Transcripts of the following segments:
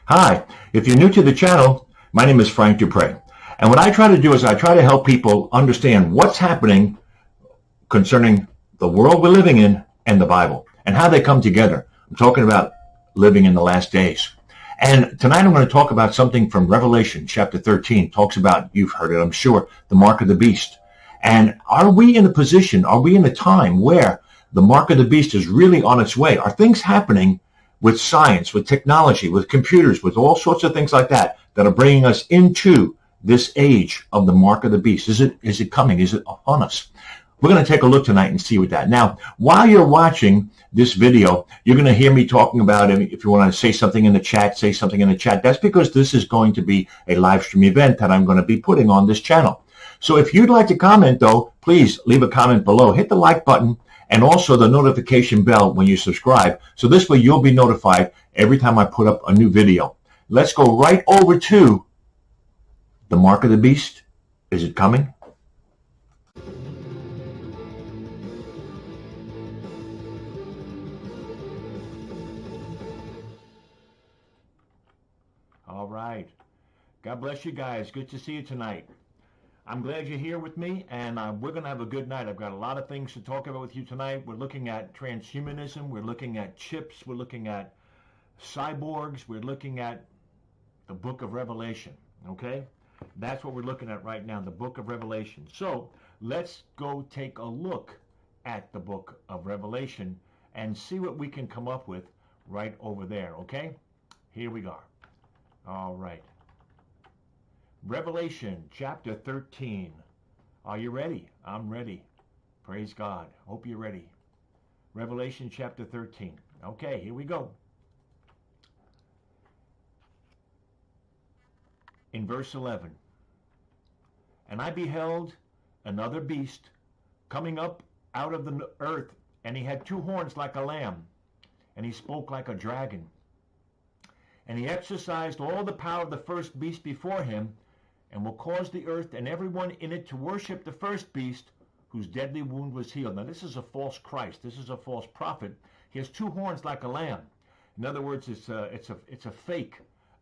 Hi, if you're new to the channel, my name is Frank Dupree. And what I try to do is I try to help people understand what's happening concerning the world we're living in and the Bible and how they come together. I'm talking about living in the last days. And tonight I'm going to talk about something from Revelation chapter 13. Talks about, you've heard it, I'm sure, the mark of the beast. And are we in a position, are we in a time where the mark of the beast is really on its way? Are things happening with science, with technology, with computers, with all sorts of things like that that are bringing us into this age of the mark of the beast? Is it coming? Is it upon us? We're going to take a look tonight and see what that. Now, while you're watching this video, you're going to hear me talking about it. If you want to say something in the chat, say something in the chat. That's because this is going to be a live stream event that I'm going to be putting on this channel. So if you'd like to comment, though, please leave a comment below. Hit the like button and also the notification bell when you subscribe. So this way you'll be notified every time I put up a new video. Let's go right over to the mark of the beast. Is it coming? All right. God bless you guys. Good to see you tonight. I'm glad you're here with me, and we're going to have a good night. I've got a lot of things to talk about with you tonight. We're looking at transhumanism. We're looking at chips. We're looking at cyborgs. We're looking at the book of Revelation, okay? That's what we're looking at right now, the book of Revelation. So let's go take a look at the book of Revelation and see what we can come up with right over there, okay? Here we go. All right. Revelation chapter 13. Are you ready? I'm ready. Praise God. Hope you're ready. Revelation chapter 13. Okay, here we go. In verse 11. And I beheld another beast coming up out of the earth, and he had two horns like a lamb, and he spoke like a dragon. And he exercised all the power of the first beast before him, and will cause the earth and everyone in it to worship the first beast, whose deadly wound was healed. Now this is a false Christ. This is a false prophet. He has two horns like a lamb. In other words, it's a fake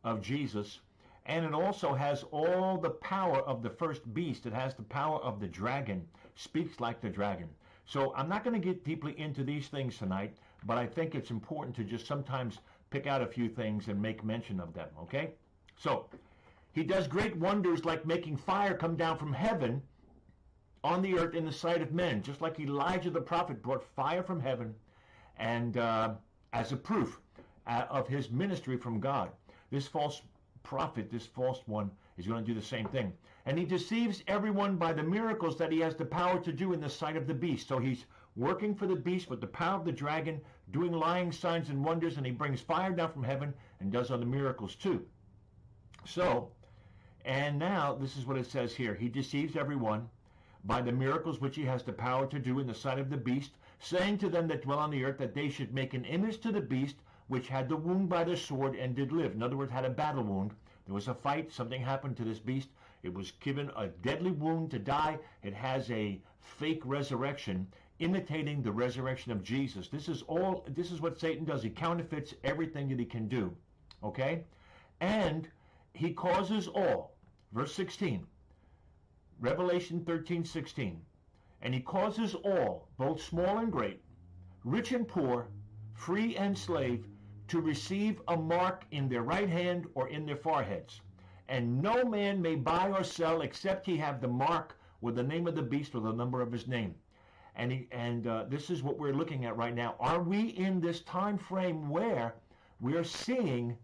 of Jesus. And it also has all the power of the first beast. It has the power of the dragon, speaks like the dragon. So I'm not going to get deeply into these things tonight, but I think it's important to just sometimes pick out a few things and make mention of them, okay? So he does great wonders, like making fire come down from heaven on the earth in the sight of men, just like Elijah the prophet brought fire from heaven and as a proof of his ministry from God. This false prophet, this false one, is going to do the same thing. And he deceives everyone by the miracles that he has the power to do in the sight of the beast. So he's working for the beast with the power of the dragon, doing lying signs and wonders, and he brings fire down from heaven and does other miracles too. So, and now this is what it says here. He deceives everyone by the miracles which he has the power to do in the sight of the beast, saying to them that dwell on the earth that they should make an image to the beast, which had the wound by the sword and did live. In other words, had a battle wound. There was a fight. Something happened to this beast. It was given a deadly wound to die. It has a fake resurrection, imitating the resurrection of Jesus. This is what Satan does. He counterfeits everything that he can do. Okay? And he causes all, verse 16, Revelation 13:16, and he causes all, both small and great, rich and poor, free and slave, to receive a mark in their right hand or in their foreheads. And no man may buy or sell except he have the mark with the name of the beast or the number of his name. And this is what we're looking at right now. Are we in this time frame where we are seeing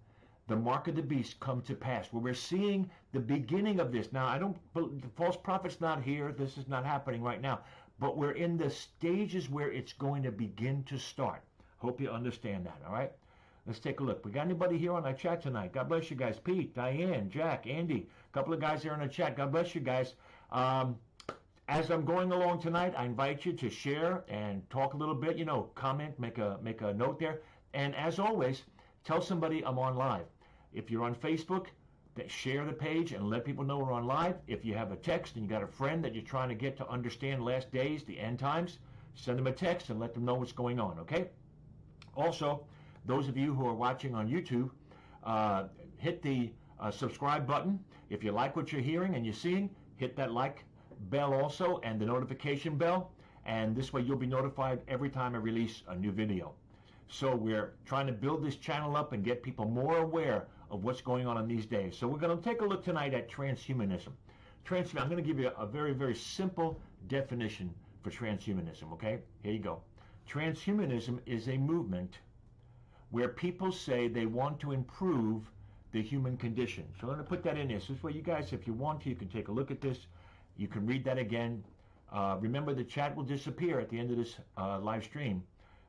the mark of the beast come to pass, where we're seeing the beginning of this? Now, the false prophet's not here. This is not happening right now. But we're in the stages where it's going to begin to start. Hope you understand that, all right? Let's take a look. We got anybody here on our chat tonight? God bless you guys. Pete, Diane, Jack, Andy, a couple of guys here on the chat. God bless you guys. As I'm going along tonight, I invite you to share and talk a little bit, comment, make a note there. And as always, tell somebody I'm on live. If you're on Facebook, share the page and let people know we're on live. If you have a text and you got a friend that you're trying to get to understand last days, the end times, send them a text and let them know what's going on, okay? Also, those of you who are watching on YouTube, hit the subscribe button. If you like what you're hearing and you're seeing, hit that like bell also and the notification bell. And this way you'll be notified every time I release a new video. So we're trying to build this channel up and get people more aware of what's going on in these days. So we're going to take a look tonight at transhumanism. I'm going to give you a very, very simple definition for transhumanism, okay? Here you go. Transhumanism is a movement where people say they want to improve the human condition. So I'm going to put that in there. So this way you guys, if you want to, you can take a look at this. You can read that again. Remember, the chat will disappear at the end of this live stream.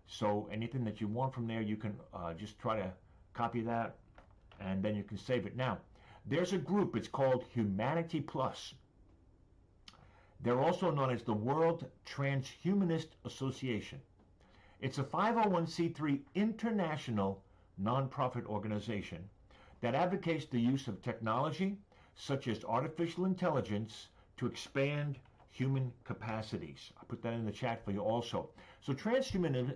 So anything that you want from there, you can just try to copy that, and then you can save it. Now, there's a group, it's called Humanity Plus. They're also known as the World Transhumanist Association. It's a 501c3 international nonprofit organization that advocates the use of technology such as artificial intelligence to expand human capacities. I put that in the chat for you also. So transhumanism,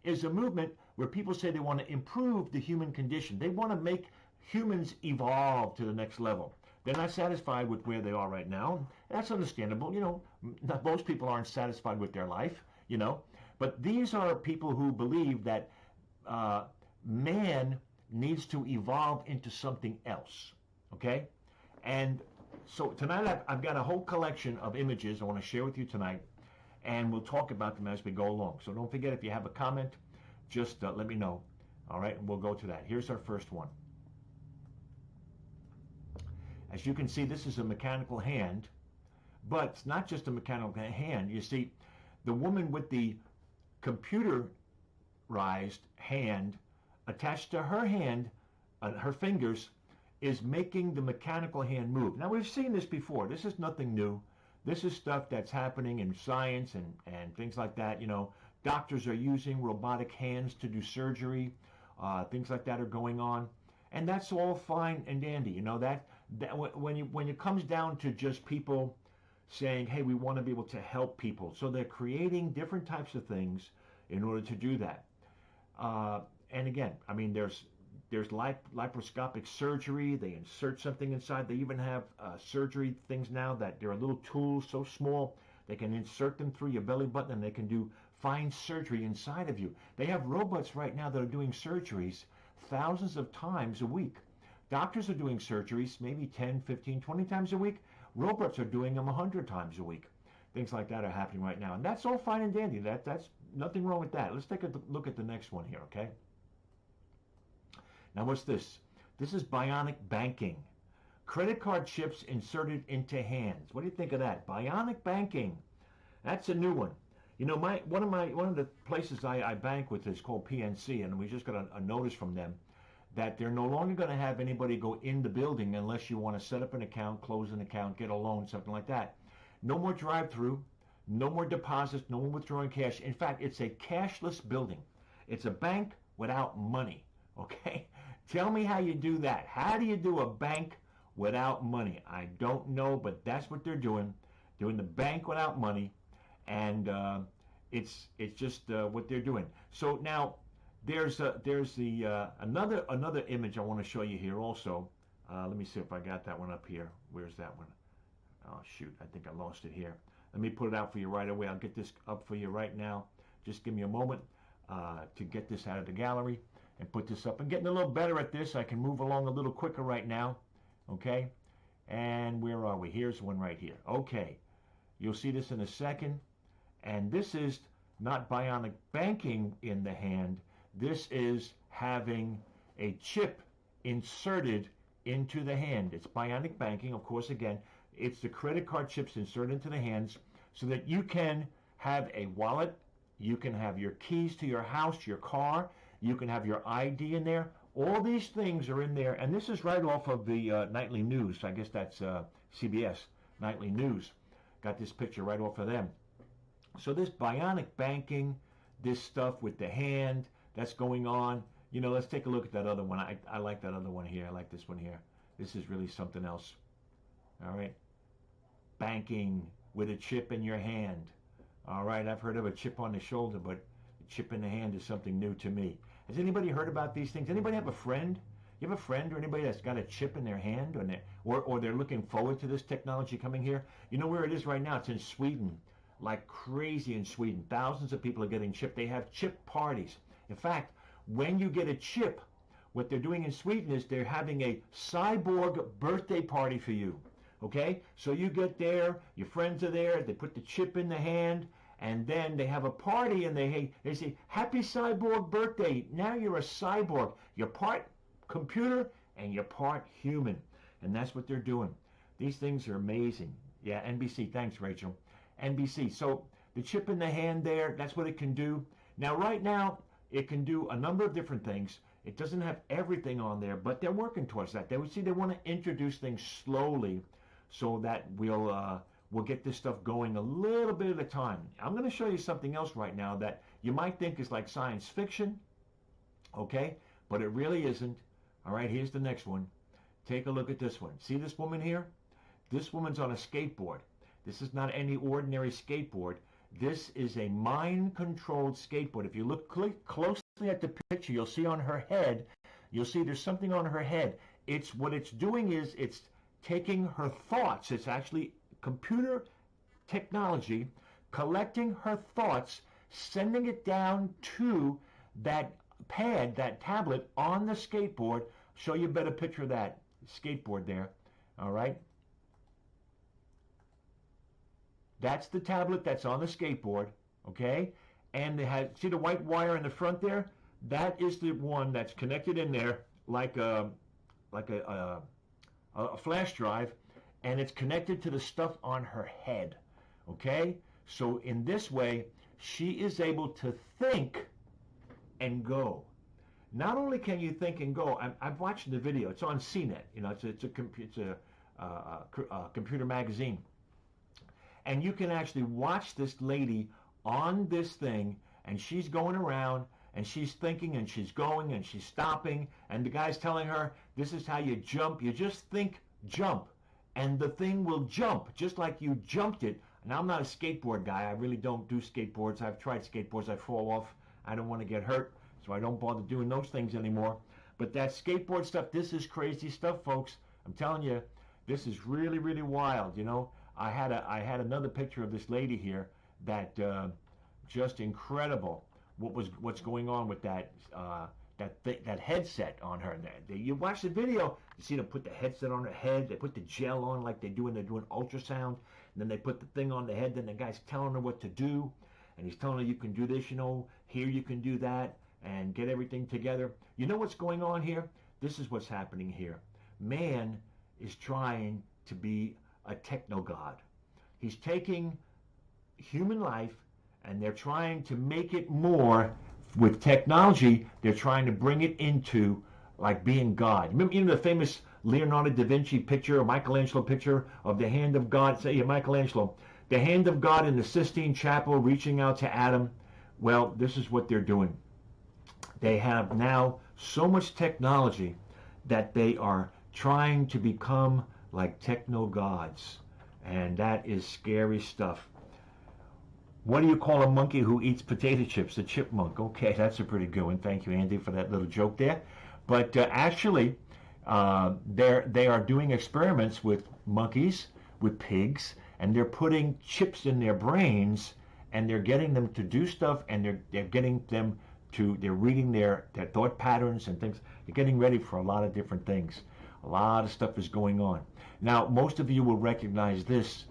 is a movement where people say they want to improve the human condition. They want to make humans evolve to the next level. They're not satisfied with where they are right now. That's understandable. You know, most people aren't satisfied with their life, you know. But these are people who believe that man needs to evolve into something else, okay? And so tonight I've got a whole collection of images I want to share with you tonight, and we'll talk about them as we go along. So don't forget, if you have a comment, just let me know. All right, and we'll go to that. Here's our first one. As you can see, this is a mechanical hand, but it's not just a mechanical hand. You see, the woman with the computerized hand attached to her hand, her fingers, is making the mechanical hand move. Now, we've seen this before. This is nothing new. This is stuff that's happening in science and things like that. You know, doctors are using robotic hands to do surgery. Things like that are going on. And that's all fine and dandy. You know, that when it comes down to just people saying, hey, we want to be able to help people. So they're creating different types of things in order to do that. And again, I mean, there's laparoscopic surgery. They insert something inside. They even have surgery things now that there are little tools so small they can insert them through your belly button and they can do fine surgery inside of you. They have robots right now that are doing surgeries thousands of times a week. Doctors are doing surgeries maybe 10, 15, 20 times a week. Robots are doing them 100 times a week. Things like that are happening right now. And that's all fine and dandy. That's nothing wrong with that. Let's take a look at the next one here, okay? Now, what's this? This is bionic banking. Credit card chips inserted into hands. What do you think of that? Bionic banking. That's a new one. You know, one of the places I bank with is called PNC, and we just got a notice from them that they're no longer going to have anybody go in the building unless you want to set up an account, close an account, get a loan, something like that. No more drive-through, no more deposits, no more withdrawing cash. In fact, it's a cashless building. It's a bank without money, okay? Tell me how you do that. How do you do a bank without money? I don't know, but that's what they're doing. Doing the bank without money, and it's just what they're doing. So now there's another image I want to show you here also. Let me see if I got that one up here. Where's that one? Oh shoot, I think I lost it here. Let me put it out for you right away. I'll get this up for you right now. Just give me a moment to get this out of the gallery and put this up. I'm getting a little better at this. I can move along a little quicker right now. Okay, and where are we? Here's one right here. Okay, you'll see this in a second. And this is not bionic banking in the hand. This is having a chip inserted into the hand. It's bionic banking, of course. Again, it's the credit card chips inserted into the hands so that you can have a wallet, you can have your keys to your house, your car, you can have your ID in there. All these things are in there, and this is right off of the nightly news. I guess that's CBS nightly news. Got this picture right off of them. So this bionic banking, this stuff with the hand that's going on, you know, let's take a look at that other one. I like that other one here. I like this one here. This is really something else. All right. Banking with a chip in your hand. All right. I've heard of a chip on the shoulder, but a chip in the hand is something new to me. Has anybody heard about these things? Anybody have a friend? You have a friend or anybody that's got a chip in their hand, or they're looking forward to this technology coming here? You know where it is right now? It's in Sweden, like crazy in Sweden. Thousands of people are getting chipped. They have chip parties. In fact, when you get a chip, what they're doing in Sweden is they're having a cyborg birthday party for you. Okay? So you get there, your friends are there, they put the chip in the hand, and then they have a party and they say, happy cyborg birthday. Now you're a cyborg. You're part computer and you're part human. And that's what they're doing. These things are amazing. Yeah, NBC. Thanks, Rachel. NBC. So the chip in the hand there, that's what it can do. Now, right now, it can do a number of different things. It doesn't have everything on there, but they're working towards that. They want to introduce things slowly so that we'll get this stuff going a little bit at a time. I'm going to show you something else right now that you might think is like science fiction, okay? But it really isn't. All right, here's the next one. Take a look at this one. See this woman here? This woman's on a skateboard. This is not any ordinary skateboard. This is a mind-controlled skateboard. If you look closely at the picture, you'll see on her head, you'll see there's something on her head. What it's doing is it's taking her thoughts. It's actually computer technology collecting her thoughts, sending it down to that pad, that tablet on the skateboard. Show you a better picture of that skateboard there. All right. That's the tablet that's on the skateboard, okay? And they have, see the white wire in the front there? That is the one that's connected in there like a flash drive, and it's connected to the stuff on her head, okay? So in this way, she is able to think and go. Not only can you think and go, I've watched the video. It's on CNET. You know, it's a computer magazine. And you can actually watch this lady on this thing, and she's going around, and she's thinking, and she's going, and she's stopping, and the guy's telling her, this is how you jump. You just think, jump, and the thing will jump, just like you jumped it. Now, I'm not a skateboard guy. I really don't do skateboards. I've tried skateboards. I fall off. I don't want to get hurt, so I don't bother doing those things anymore. But that skateboard stuff, this is crazy stuff, folks. I'm telling you, this is really, really wild, you know. I had another picture of this lady here that just incredible. What's going on with that headset on her? You watch the video, you see them put the headset on her head. They put the gel on like they do when they're doing ultrasound. And then they put the thing on the head. Then the guy's telling her what to do, and he's telling her you can do this, you know, here you can do that, and get everything together. You know what's going on here? This is what's happening here. Man is trying to be a techno god. He's taking human life and they're trying to make it more with technology. They're trying to bring it into like being God. Remember, you know, the famous Leonardo da Vinci picture or Michelangelo picture of the hand of God? Say, Michelangelo, the hand of God in the Sistine Chapel reaching out to Adam. Well, this is what they're doing. They have now so much technology that they are trying to become like techno gods, and that is scary stuff. What do you call a monkey who eats potato chips? A chipmunk. Okay, that's a pretty good one. Thank you, Andy, for that little joke there. But actually, they are doing experiments with monkeys, with pigs, and they're putting chips in their brains, and they're getting them to do stuff, and they're getting them to, they're reading their thought patterns and things. They're getting ready for a lot of different things. A lot of stuff is going on. Now, most of you will recognize this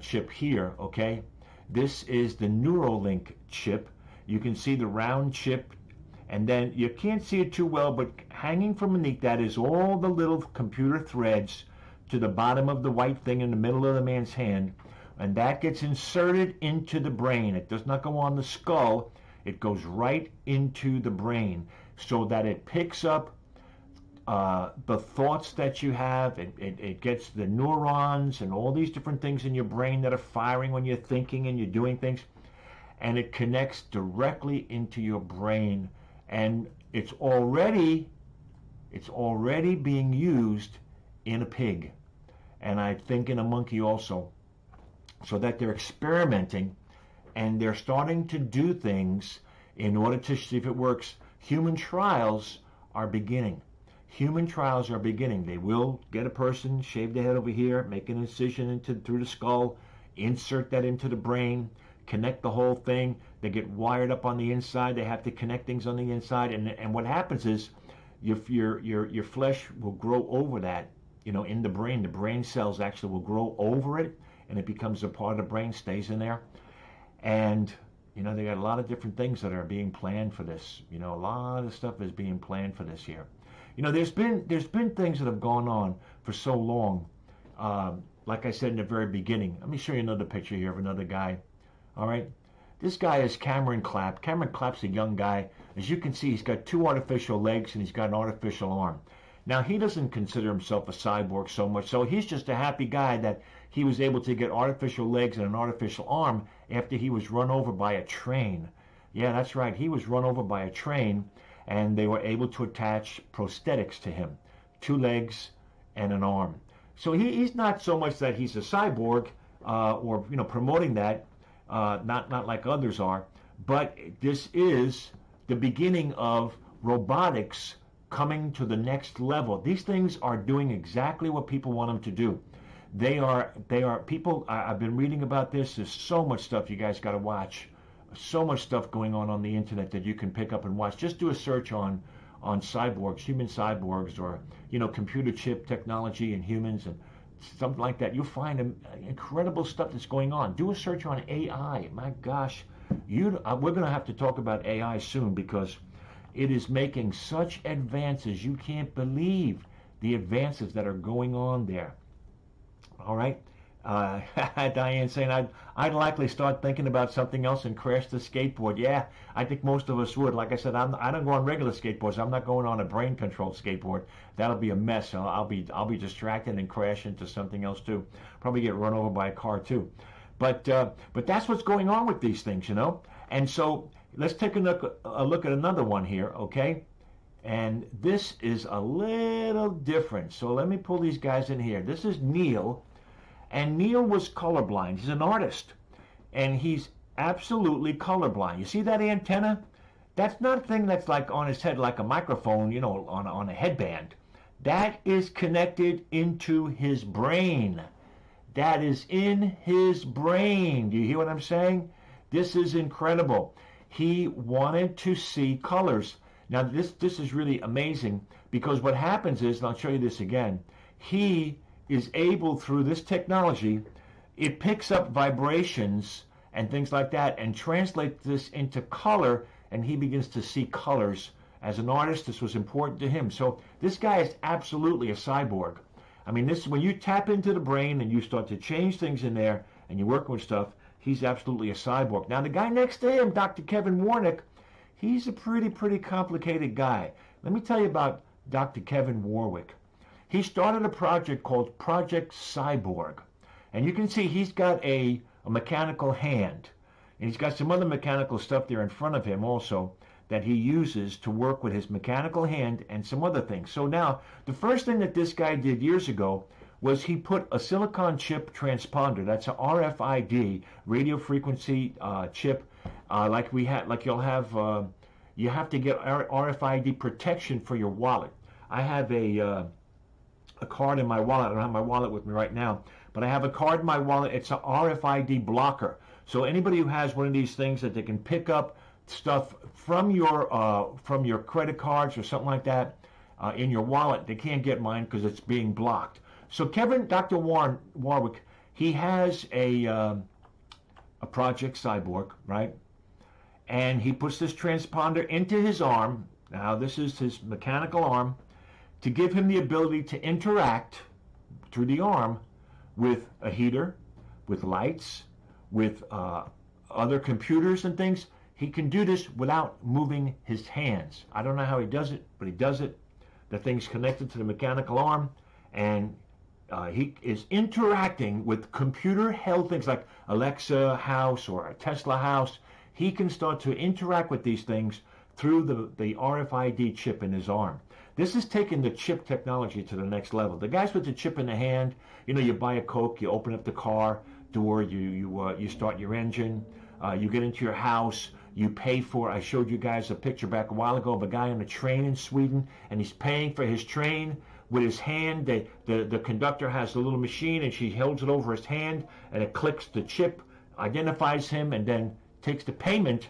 chip here, okay? This is the Neurolink chip. You can see the round chip, and then you can't see it too well, but hanging from beneath that is all the little computer threads to the bottom of the white thing in the middle of the man's hand, and that gets inserted into the brain. It does not go on the skull. It goes right into the brain so that it picks up the thoughts that you have. It gets the neurons and all these different things in your brain that are firing when you're thinking and you're doing things, and it connects directly into your brain, and it's already being used in a pig, and I think in a monkey also, so that they're experimenting and they're starting to do things in order to see if it works. human trials are beginning. Human trials are beginning. They will get a person, shave the head over here, make an incision through the skull, insert that into the brain, connect the whole thing. They get wired up on the inside. They have to connect things on the inside, and what happens is your flesh will grow over that. In the brain, the brain cells actually will grow over it, and it becomes a part of the brain, stays in there. And they got a lot of different things that are being planned for this. A lot of stuff is being planned for this year. There's been things that have gone on for so long. Like I said in the very beginning, let me show you another picture here of another guy. All right, this guy is Cameron Clapp. Cameron Clapp's a young guy. As you can see, he's got 2 artificial legs and he's got an artificial arm. Now, he doesn't consider himself a cyborg so much, so he's just a happy guy that he was able to get artificial legs and an artificial arm after he was run over by a train. Yeah, that's right. He was run over by a train, and they were able to attach prosthetics to him, 2 legs and an arm. So he's not so much that he's a cyborg or promoting that, not like others are, but this is the beginning of robotics coming to the next level. These things are doing exactly what people want them to do. They are people. I've been reading about this. There's so much stuff you guys got to watch. So much stuff going on the internet that you can pick up and watch. Just do a search on cyborgs, human cyborgs, or computer chip technology and humans and something like that. You'll find incredible stuff that's going on. Do a search on AI. My gosh, we're going to have to talk about AI soon, because it is making such advances. You can't believe the advances that are going on there. All right. Diane saying I'd likely start thinking about something else and crash the skateboard. Yeah, I think most of us would. Like I said, I don't go on regular skateboards. I'm not going on a brain-controlled skateboard. That'll be a mess. I'll be distracted and crash into something else too. Probably get run over by a car too. But that's what's going on with these things, And so let's take a look at another one here, okay? And this is a little different. So let me pull these guys in here. This is Neil. And Neil was colorblind. He's an artist. And he's absolutely colorblind. You see that antenna? That's not a thing that's like on his head like a microphone, on a headband. That is connected into his brain. That is in his brain. Do you hear what I'm saying? This is incredible. He wanted to see colors. Now, this is really amazing, because what happens is, and I'll show you this again, he is able, through this technology, it picks up vibrations and things like that and translates this into color, and he begins to see colors. As an artist, this was important to him. So this guy is absolutely a cyborg. I mean, this, when you tap into the brain and you start to change things in there and you work with stuff, he's absolutely a cyborg. Now, the guy next to him, Dr. Kevin Warnick, he's a pretty complicated guy. Let me tell you about Dr. Kevin Warwick. He started a project called Project Cyborg. And you can see he's got a mechanical hand. And he's got some other mechanical stuff there in front of him also that he uses to work with his mechanical hand and some other things. So now, the first thing that this guy did years ago was he put a silicon chip transponder. That's a RFID, radio frequency chip, like you'll have. You have to get RFID protection for your wallet. I have a card in my wallet. I don't have my wallet with me right now, but I have a card in my wallet. It's a RFID blocker. So anybody who has one of these things that they can pick up stuff from your credit cards or something like that in your wallet, they can't get mine because it's being blocked. So Dr. Warwick, he has a Project Cyborg, right? And he puts this transponder into his arm. Now this is his mechanical arm, to give him the ability to interact through the arm with a heater, with lights, with other computers and things. He can do this without moving his hands. I don't know how he does it, but he does it. The thing's connected to the mechanical arm, and he is interacting with computer-held things like Alexa house or a Tesla house. He can start to interact with these things through the RFID chip in his arm. This is taking the chip technology to the next level. The guys with the chip in the hand, you buy a Coke, you open up the car door, you start your engine, you get into your house, You pay for, I showed you guys a picture back a while ago of a guy on a train in Sweden, and he's paying for his train with his hand. The conductor has a little machine, and she holds it over his hand, and it clicks the chip, identifies him, and then takes the payment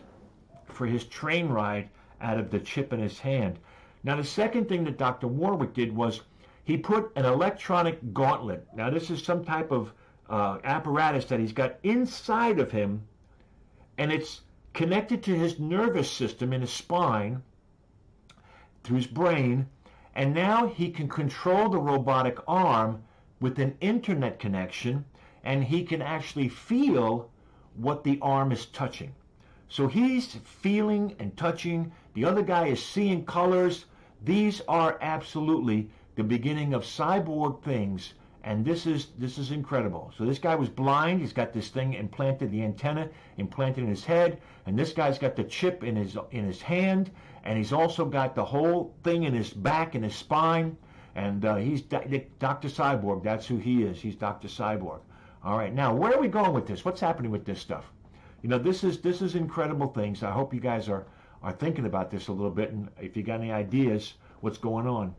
for his train ride out of the chip in his hand. Now, the second thing that Dr. Warwick did was he put an electronic gauntlet. Now, this is some type of apparatus that he's got inside of him, and it's connected to his nervous system in his spine, through his brain, and now he can control the robotic arm with an internet connection, and he can actually feel what the arm is touching. So he's feeling and touching. The other guy is seeing colors. These are absolutely the beginning of cyborg things, and this is incredible. So this guy was blind. He's got this thing implanted, the antenna implanted in his head, and this guy's got the chip in his hand, and he's also got the whole thing in his back and his spine, and he's Dr. Cyborg. That's who he is. He's Dr. Cyborg. All right, now where are we going with this? What's happening with this stuff? You know, this is incredible things. I hope you guys are thinking about this a little bit, and if you got any ideas, what's going on?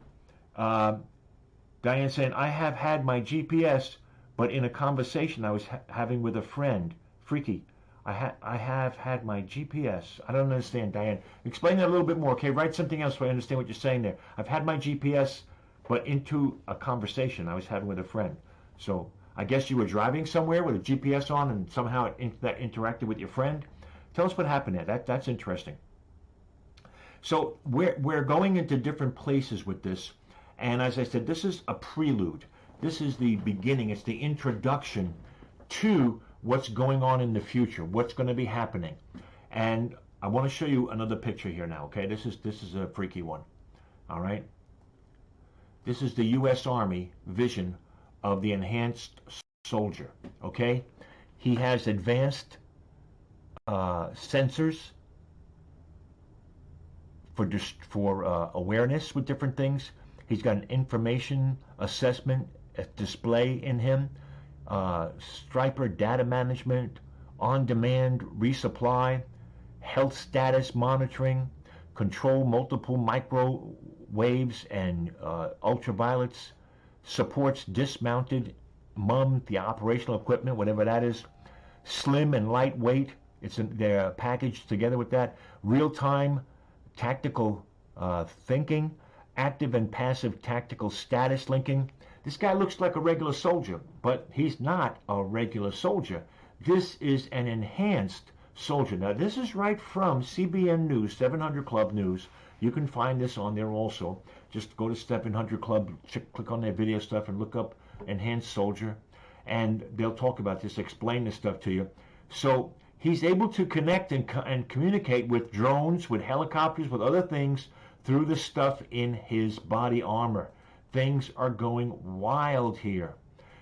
Diane saying, I have had my GPS, but in a conversation I was having with a friend. Freaky. I have had my GPS. I don't understand, Diane. Explain that a little bit more, okay? Write something else so I understand what you're saying there. I've had my GPS, but into a conversation I was having with a friend. So I guess you were driving somewhere with a GPS on and somehow that interacted with your friend. Tell us what happened there. That's interesting. So we're going into different places with this. And as I said, this is a prelude. This is the beginning. It's the introduction to what's going on in the future, what's going to be happening. And I want to show you another picture here now, okay? This is a freaky one, all right? This is the U.S. Army vision of the enhanced soldier, okay? He has advanced sensors for awareness with different things. He's got an information assessment display in him, striper data management, on-demand resupply, health status monitoring, control multiple microwaves and ultraviolets, supports dismounted MUM, the operational equipment, whatever that is, slim and lightweight. They're packaged together with that. Real-time tactical thinking, active and passive tactical status linking. This guy looks like a regular soldier, but he's not a regular soldier. This is an enhanced soldier. Now, this is right from CBN News, 700 Club News. You can find this on there also. Just go to 700 Club, click on their video stuff, and look up enhanced soldier, and they'll talk about this, explain this stuff to you. So he's able to connect and communicate with drones, with helicopters, with other things through the stuff in his body armor. Things are going wild here.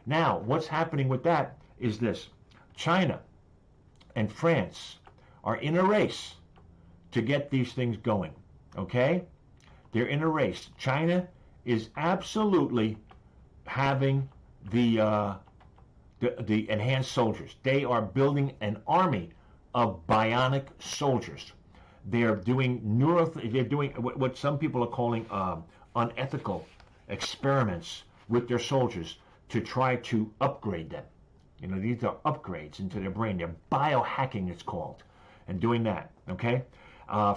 Now, what's happening with that is this. China and France are in a race to get these things going, okay? They're in a race. China is absolutely having the enhanced soldiers. They are building an army of bionic soldiers. They're doing what some people are calling unethical experiments with their soldiers to try to upgrade them. You know, these are upgrades into their brain. They're biohacking, it's called, and doing that, okay?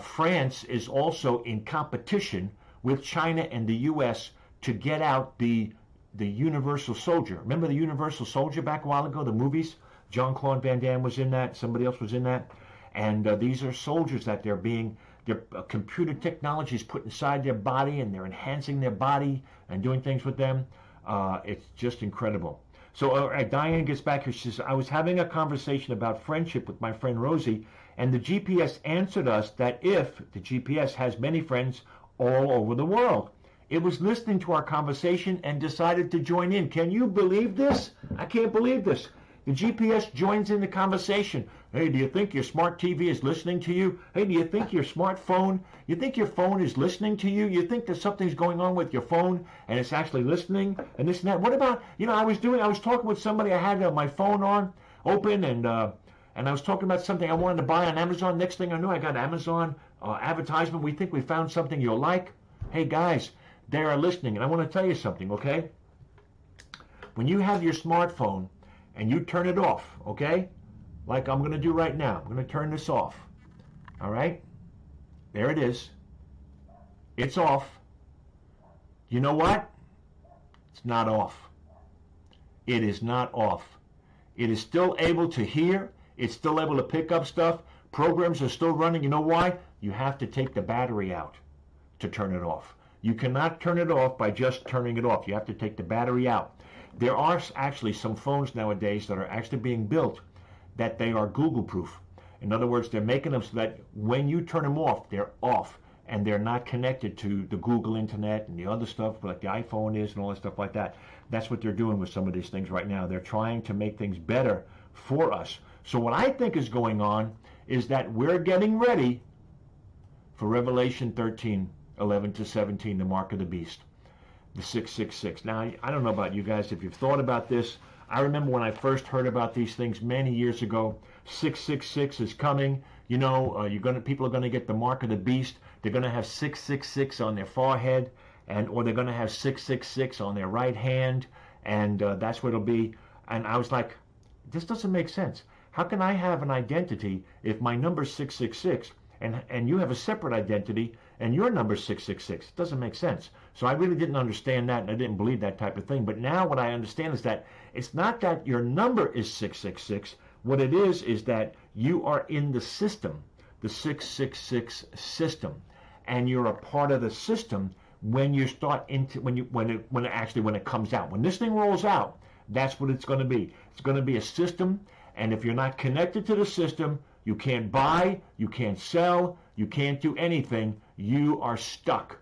France is also in competition with China and the U.S. to get out the Universal Soldier. Remember the Universal Soldier back a while ago, the movies? Jean-Claude Van Damme was in that. Somebody else was in that. And these are soldiers that their computer technology is put inside their body, and they're enhancing their body and doing things with them. It's just incredible. So Diane gets back here. She says, I was having a conversation about friendship with my friend Rosie, and the GPS answered us that if the GPS has many friends all over the world, it was listening to our conversation and decided to join in. Can you believe this? I can't believe this. The GPS joins in the conversation. Hey, do you think your smart TV is listening to you? Hey, do you think your smartphone, you think your phone is listening to you? You think that something's going on with your phone and it's actually listening and this and that? What about, I was talking with somebody, I had my phone on, open, and and I was talking about something I wanted to buy on Amazon. Next thing I knew, I got Amazon advertisement. We think we found something you'll like. Hey guys, they are listening, and I want to tell you something, okay? When you have your smartphone and you turn it off, okay? Like I'm going to do right now. I'm going to turn this off. All right? There it is. It's off. You know what? It's not off. It is not off. It is still able to hear. It's still able to pick up stuff. Programs are still running. You know why? You have to take the battery out to turn it off. You cannot turn it off by just turning it off. You have to take the battery out. There are actually some phones nowadays that are actually being built that they are Google proof. In other words, they're making them so that when you turn them off, they're off and they're not connected to the Google internet and the other stuff like the iPhone is and all that stuff like that. That's what they're doing with some of these things right now. They're trying to make things better for us. So what I think is going on is that we're getting ready for Revelation 13, 11 to 17, the mark of the beast, the 666. Now, I don't know about you guys, if you've thought about this. I remember when I first heard about these things many years ago. 666 is coming. You know, people are gonna get the mark of the beast. They're gonna have 666 on their forehead, or they're gonna have 666 on their right hand, and that's what it'll be. And I was like, this doesn't make sense. How can I have an identity if my number's 666 and you have a separate identity and your number's 666? It doesn't make sense. So I really didn't understand that, and I didn't believe that type of thing. But now what I understand is that it's not that your number is 666. What it is that you are in the system, the 666 system, and you're a part of the system when you start into when it comes out. When this thing rolls out, that's what it's going to be. It's going to be a system, and if you're not connected to the system, you can't buy, you can't sell, you can't do anything. You are stuck.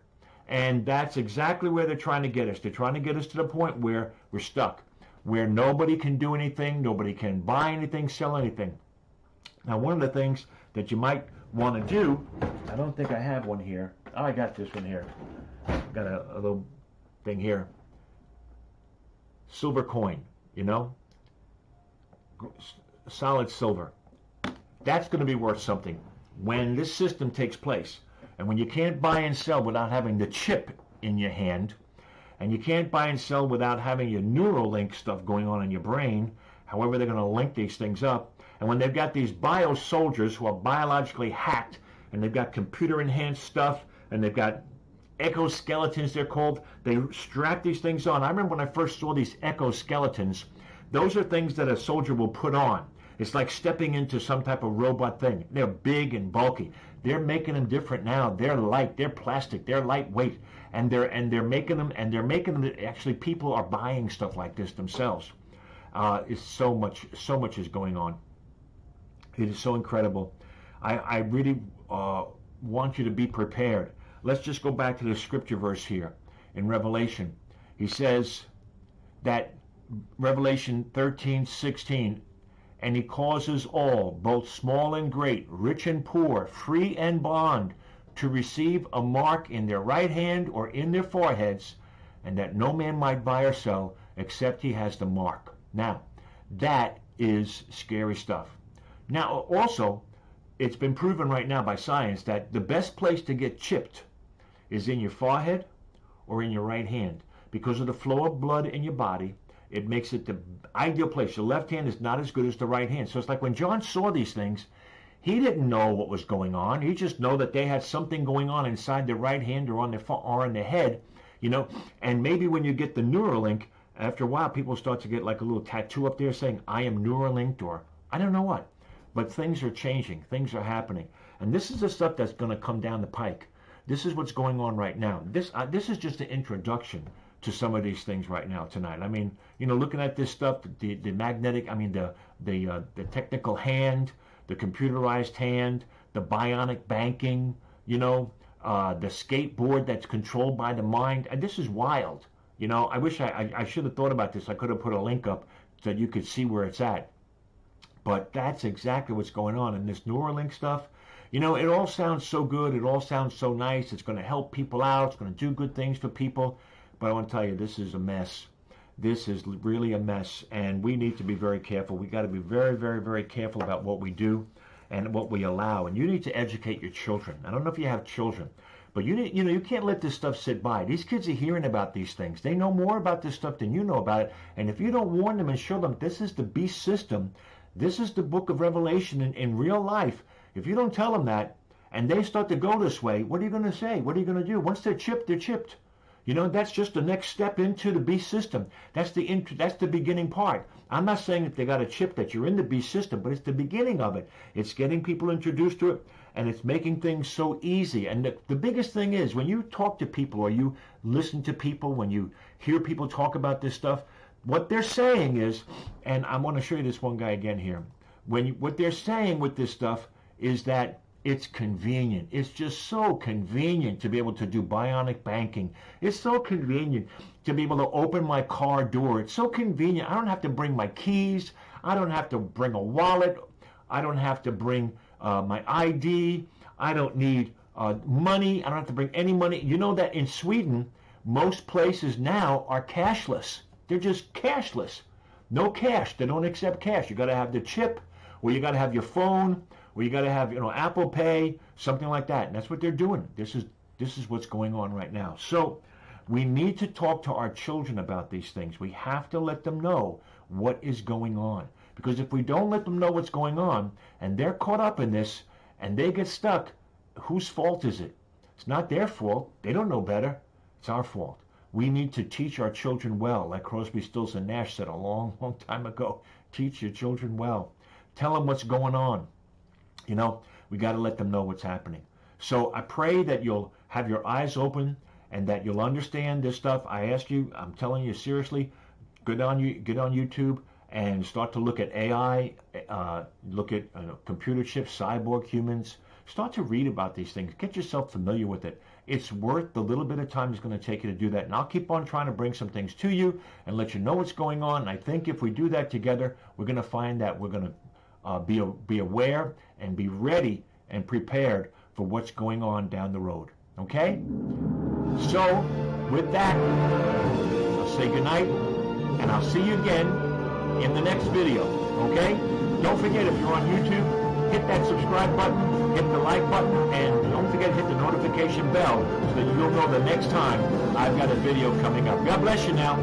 And that's exactly where they're trying to get us. They're trying to get us to the point where we're stuck, where nobody can do anything, nobody can buy anything, sell anything. Now, one of the things that you might want to do, I don't think I have one here. Oh, I got this one here. Got a little thing here. Silver coin, you know? Solid silver. That's going to be worth something when this system takes place. And when you can't buy and sell without having the chip in your hand, and you can't buy and sell without having your Neurolink stuff going on in your brain, however they're going to link these things up, and when they've got these bio soldiers who are biologically hacked, and they've got computer-enhanced stuff, and they've got exoskeletons, they're called, they strap these things on. I remember when I first saw these exoskeletons, those are things that a soldier will put on. It's like stepping into some type of robot thing. They're big and bulky. They're making them different now. They're light. They're plastic. They're lightweight, and they're making them. Actually, people are buying stuff like this themselves. It's so much is going on. It is so incredible. I really want you to be prepared. Let's just go back to the scripture verse here in Revelation. He says that Revelation 13:16. And he causes all, both small and great, rich and poor, free and bond, to receive a mark in their right hand or in their foreheads, and that no man might buy or sell except he has the mark. Now, that is scary stuff. Now, also, it's been proven right now by science that the best place to get chipped is in your forehead or in your right hand. Because of the flow of blood in your body, it makes it the ideal place. Your left hand is not as good as the right hand. So it's like when John saw these things, he didn't know what was going on. He just know that they had something going on inside their right hand or on their head, you know. And maybe when you get the Neuralink, after a while, people start to get like a little tattoo up there saying, I am Neuralinked, or I don't know what. But things are changing. Things are happening. And this is the stuff that's going to come down the pike. This is what's going on right now. This is just an introduction to some of these things right now tonight. I mean, you know, looking at this stuff, the magnetic, I mean, the technical hand, the computerized hand, the bionic banking, you know, the skateboard that's controlled by the mind. And this is wild. You know, I wish I should have thought about this. I could have put a link up so that you could see where it's at. But that's exactly what's going on. And this Neuralink stuff, you know, it all sounds so good. It all sounds so nice. It's going to help people out. It's going to do good things for people. But I want to tell you, this is a mess. This is really a mess, and we need to be very careful. We got to be very, very, very careful about what we do and what we allow. And you need to educate your children. I don't know if you have children, but you can't let this stuff sit by. These kids are hearing about these things. They know more about this stuff than you know about it. And if you don't warn them and show them this is the beast system, this is the book of Revelation in real life, if you don't tell them that, and they start to go this way, what are you going to say? What are you going to do? Once they're chipped, they're chipped. That's just the next step into the beast system. That's the beginning part. I'm not saying that they got a chip that you're in the beast system, but it's the beginning of it. It's getting people introduced to it, and it's making things so easy. And the biggest thing is, when you talk to people or you listen to people, when you hear people talk about this stuff, what they're saying is, and I want to show you this one guy again here. What they're saying with this stuff is that it's convenient. It's just so convenient to be able to do bionic banking. It's so convenient to be able to open my car door. It's so convenient. I don't have to bring my keys. I don't have to bring a wallet. I don't have to bring my ID. I don't need money. I don't have to bring any money. You know that in Sweden, most places now are cashless. They're just cashless. No cash. They don't accept cash. You got to have the chip, or you got to have your phone, or you got to have Apple Pay, something like that. And that's what they're doing. This is what's going on right now. So we need to talk to our children about these things. We have to let them know what is going on. Because if we don't let them know what's going on, and they're caught up in this, and they get stuck, whose fault is it? It's not their fault. They don't know better. It's our fault. We need to teach our children well, like Crosby, Stills, and Nash said a long, long time ago. Teach your children well. Tell them what's going on. We got to let them know what's happening. So I pray that you'll have your eyes open and that you'll understand this stuff. I ask you, I'm telling you seriously, get on YouTube and start to look at AI, look at computer chips, cyborg humans. Start to read about these things. Get yourself familiar with it. It's worth the little bit of time it's going to take you to do that. And I'll keep on trying to bring some things to you and let you know what's going on. And I think if we do that together, we're going to find that we're going to be aware and be ready and prepared for what's going on down the road. Okay? So, with that, I'll say goodnight, and I'll see you again in the next video. Okay? Don't forget, if you're on YouTube, hit that subscribe button, hit the like button, and don't forget to hit the notification bell so that you'll know the next time I've got a video coming up. God bless you now.